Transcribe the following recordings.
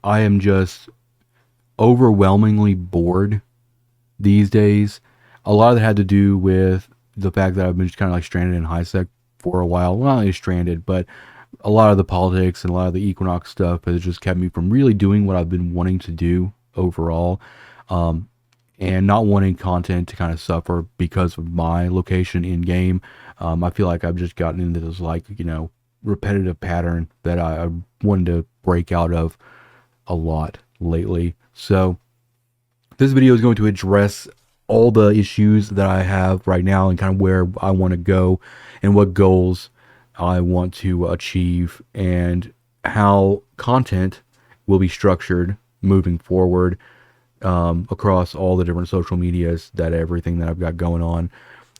I am just overwhelmingly bored these days. A lot of that had to do with the fact that I've been just kind of like stranded in high sec for a while. Well, not only stranded, but a lot of the politics and a lot of the Equinox stuff has just kept me from really doing what I've been wanting to do overall. Um, and not wanting content to kind of suffer because of my location in game. I feel like I've just gotten into this like, repetitive pattern that I wanted to break out of a lot lately. So this video is going to address all the issues that I have right now and kind of where I want to go and what goals I want to achieve and how content will be structured moving forward across all the different social medias, that everything that I've got going on.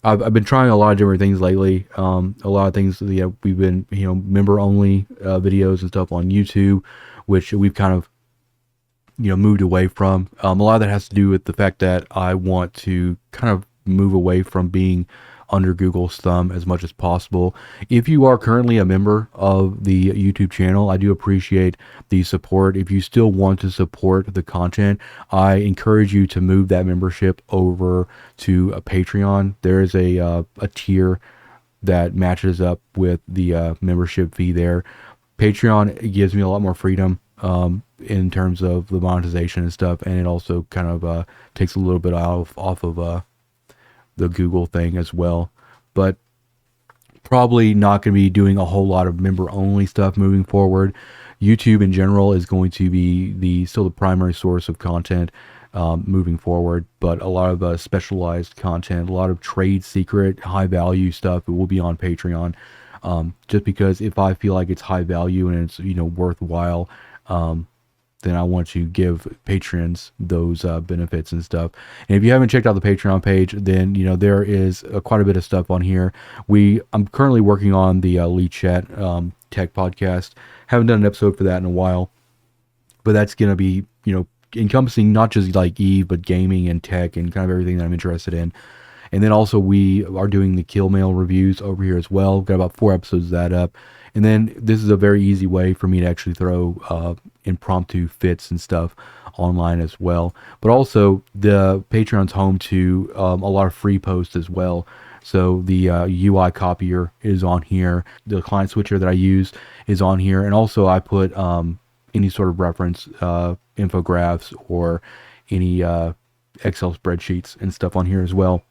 I've been trying a lot of different things lately. A lot of things, we've been, member only videos and stuff on YouTube, which we've kind of, moved away from. A lot of that has to do with the fact that I want to kind of move away from being under Google's thumb as much as possible. If you are currently a member of the YouTube channel, I do appreciate the support. If you still want to support the content, I encourage you to move that membership over to a Patreon. There is a tier that matches up with the membership fee there. Patreon gives me a lot more freedom in terms of the monetization and stuff, and it also kind of takes a little bit off of the Google thing as well. But probably not going to be doing a whole lot of member only stuff moving forward. YouTube in general is going to be still the primary source of content moving forward, but a lot of specialized content, a lot of trade secret, high value stuff, it will be on Patreon. Just because if I feel like it's high value and it's worthwhile, then I want to give patrons those benefits and stuff. And if you haven't checked out the Patreon page, then there is quite a bit of stuff on here. I'm currently working on the Lead Chat Tech podcast. Haven't done an episode for that in a while, but that's gonna be encompassing not just like Eve, but gaming and tech and kind of everything that I'm interested in. And then also we are doing the Kill Mail reviews over here as well. Got about 4 episodes of that up. And then this is a very easy way for me to actually throw impromptu fits and stuff online as well. But also the Patreon's home to a lot of free posts as well. So the UI copier is on here. The client switcher that I use is on here. And also I put any sort of reference infographics or any Excel spreadsheets and stuff on here as well.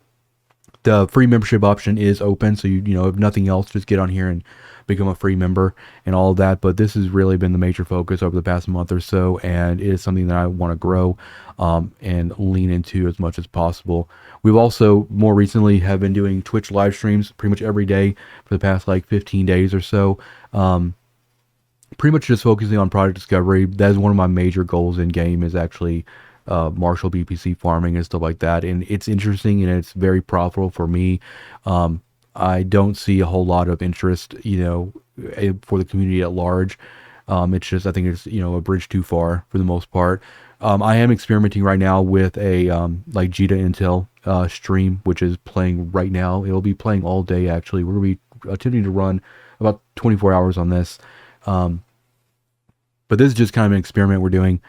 The free membership option is open, so if nothing else, just get on here and become a free member and all of that. But this has really been the major focus over the past month or so, and it is something that I want to grow and lean into as much as possible. We've also more recently have been doing Twitch live streams pretty much every day for the past like 15 days or so. Pretty much just focusing on product discovery. That is one of my major goals in game, is actually Marshall BPC farming and stuff like that, and it's interesting and it's very profitable for me. I don't see a whole lot of interest for the community at large. It's just, I think it's a bridge too far for the most part. I am experimenting right now with a like Jita Intel stream, which is playing right now. It'll be playing all day actually. We're going to be attempting to run about 24 hours on this, but this is just kind of an experiment we're doing.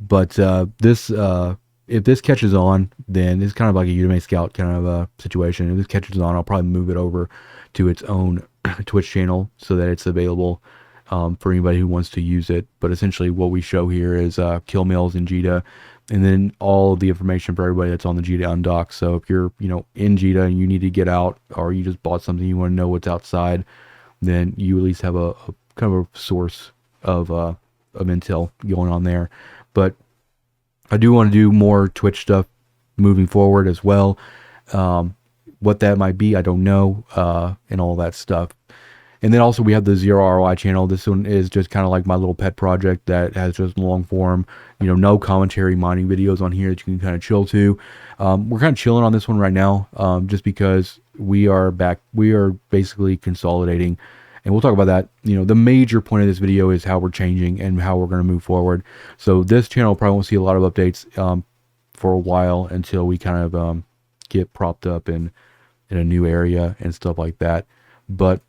But if this catches on, then it's kind of like a Udemy Scout kind of a situation. If this catches on, I'll probably move it over to its own Twitch channel so that it's available for anybody who wants to use it. But essentially what we show here is kill mails in Jita, and then all of the information for everybody that's on the Jita undock. So if you're in Jita and you need to get out, or you just bought something, you want to know what's outside, then you at least have a kind of a source of intel going on there. But I do want to do more Twitch stuff moving forward as well. What that might be, I don't know, and all that stuff. And then also we have the Zero ROI channel. This one is just kind of like my little pet project that has just long form, no commentary mining videos on here that you can kind of chill to. We're kind of chilling on this one right now, just because we are basically consolidating. And we'll talk about that. The major point of this video is how we're changing and how we're going to move forward. So this channel probably won't see a lot of updates for a while until we kind of get propped up in a new area and stuff like that. But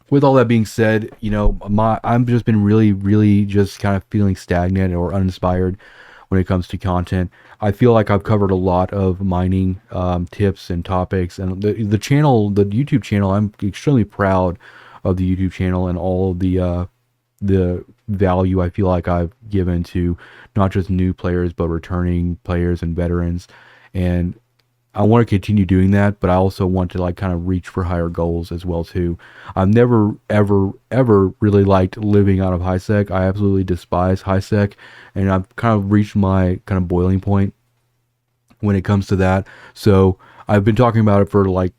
with all that being said, I'm just been really just kind of feeling stagnant or uninspired when it comes to content. I feel like I've covered a lot of mining tips and topics, and the channel, the YouTube channel. I'm extremely proud of the YouTube channel and all of the value I feel like I've given to not just new players but returning players and veterans. And I want to continue doing that, but I also want to like kind of reach for higher goals as well too. I've never ever really liked living out of high sec. I absolutely despise high sec, and I've kind of reached my kind of boiling point when it comes to that. So I've been talking about it for like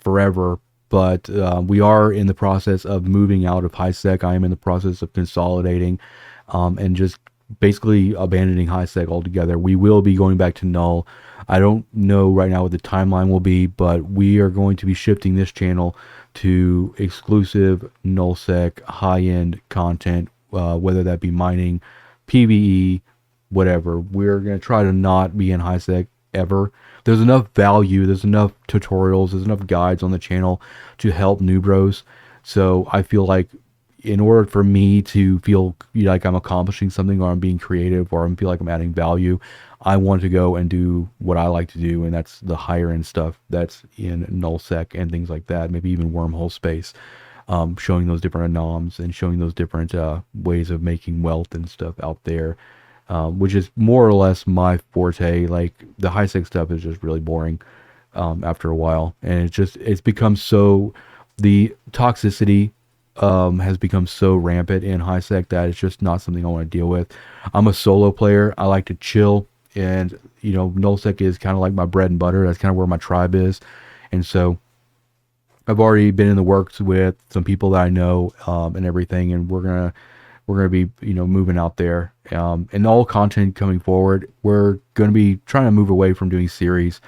forever, but we are in the process of moving out of high sec. I am in the process of consolidating and just basically abandoning high sec altogether. We will be going back to null. I don't know right now what the timeline will be, but we are going to be shifting this channel to exclusive nullsec high-end content, whether that be mining, PvE, whatever. We're going to try to not be in high sec ever. There's enough value, there's enough tutorials, there's enough guides on the channel to help new bros. So I feel like in order for me to feel like I'm accomplishing something, or I'm being creative, or I feel like I'm adding value, I want to go and do what I like to do, and that's the higher end stuff that's in nullsec and things like that, maybe even wormhole space, showing those different anoms and showing those different ways of making wealth and stuff out there, which is more or less my forte. Like the high sec stuff is just really boring after a while, and it's become so, the toxicity has become so rampant in high sec that it's just not something I want to deal with. I'm a solo player. I like to chill, and nullsec is kind of like my bread and butter. That's kind of where my tribe is, and so I've already been in the works with some people that I know and everything, and we're gonna be moving out there. And all content coming forward, we're gonna be trying to move away from doing series.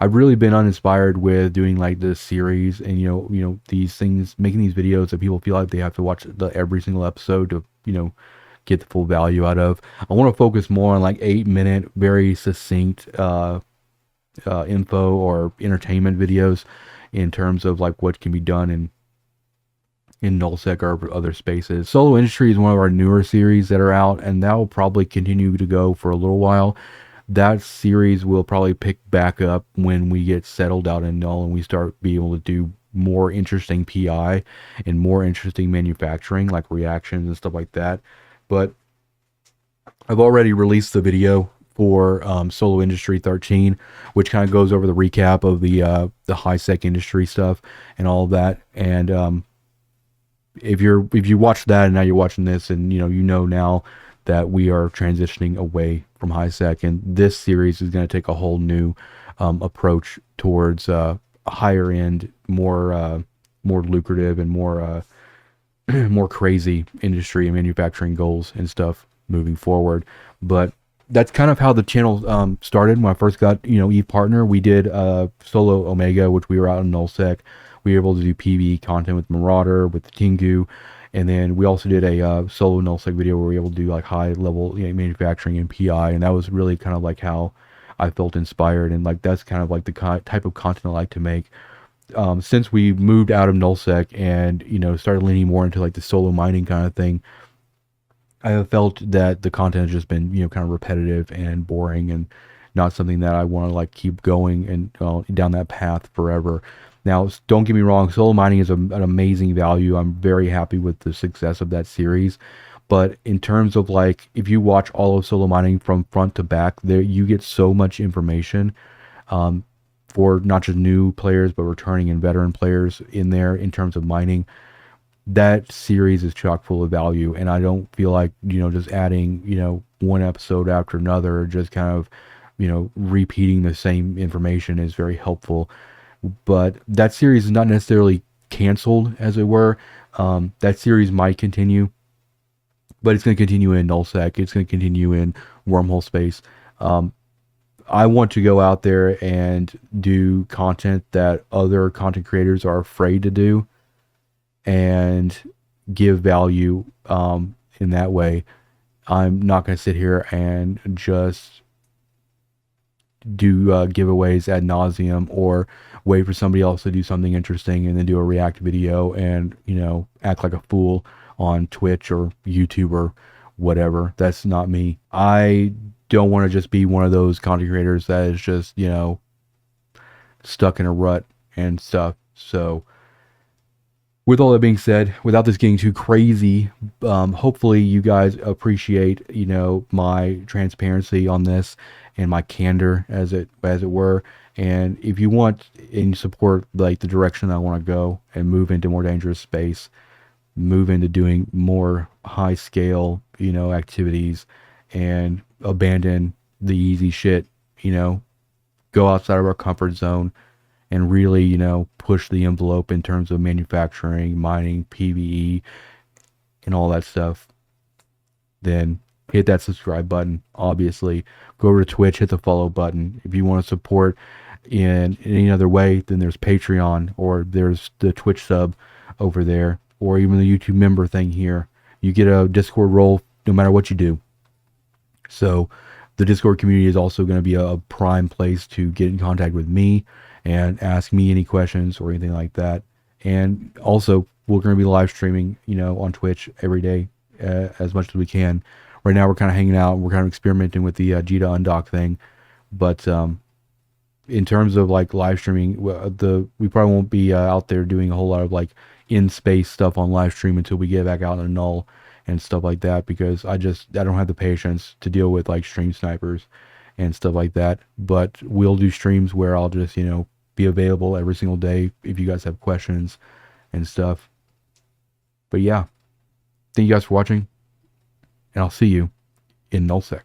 I've really been uninspired with doing like this series and these things, making these videos that people feel like they have to watch every single episode to get the full value out of. I want to focus more on like 8-minute, very succinct info or entertainment videos in terms of like what can be done in nullsec or other spaces. Solo Industry is one of our newer series that are out, and that will probably continue to go for a little while. That series will probably pick back up when we get settled out in null and we start being able to do more interesting PI and more interesting manufacturing, like reactions and stuff like that. But I've already released the video for Solo Industry 13, which kind of goes over the recap of the high sec industry stuff and all of that. And if you watch that and now you're watching this, and you know now that we are transitioning away from high sec, and this series is going to take a whole new approach towards higher end, more lucrative and more more crazy industry and manufacturing goals and stuff moving forward. But that's kind of how the channel started. When I first got Eve Partner, we did Solo Omega, which we were out in nullsec. We were able to do PvE content with Marauder, with the Tengu. And then we also did a solo nullsec video where we were able to do like high level manufacturing and PI, and that was really kind of like how I felt inspired, and like that's kind of like the type of content I like to make. Since we moved out of nullsec and started leaning more into like the solo mining kind of thing, I have felt that the content has just been kind of repetitive and boring, and not something that I want to like keep going and down that path forever. Now, don't get me wrong, solo mining is an amazing value. I'm very happy with the success of that series. But in terms of like, if you watch all of solo mining from front to back, there you get so much information for not just new players, but returning and veteran players in there in terms of mining. That series is chock full of value. And I don't feel like, just adding, one episode after another, or just kind of, repeating the same information is very helpful. But that series is not necessarily canceled, as it were. That series might continue, but it's going to continue in nullsec. It's going to continue in wormhole space. I want to go out there and do content that other content creators are afraid to do, and give value in that way. I'm not going to sit here and just do giveaways ad nauseum, or wait for somebody else to do something interesting and then do a react video and, you know, act like a fool on Twitch or YouTube or whatever. That's not me. I don't want to just be one of those content creators that is just, you know, stuck in a rut and stuff. So with all that being said, without this getting too crazy, hopefully you guys appreciate, you know, my transparency on this and my candor, as it were. And if you want and support like the direction I want to go and move into more dangerous space, move into doing more high scale, you know, activities, and abandon the easy shit, you know, go outside of our comfort zone and really, you know, push the envelope in terms of manufacturing, mining, PvE, and all that stuff, then hit that subscribe button. Obviously, go over to Twitch, hit the follow button. If you want to support in any other way, then there's Patreon, or there's the Twitch sub over there, or even the YouTube member thing here. You get a Discord role no matter what you do. So the Discord community is also going to be a prime place to get in contact with me and ask me any questions or anything like that. And also, we're going to be live streaming, you know, on Twitch every day as much as we can. Right now, we're kind of hanging out. We're kind of experimenting with the Jita undock thing. But in terms of like live streaming, we probably won't be out there doing a whole lot of like in-space stuff on live stream until we get back out in the null and stuff like that, because I don't have the patience to deal with like stream snipers and stuff like that. But we'll do streams where I'll just, you know, be available every single day if you guys have questions and stuff. But yeah, thank you guys for watching, and I'll see you in nullsec.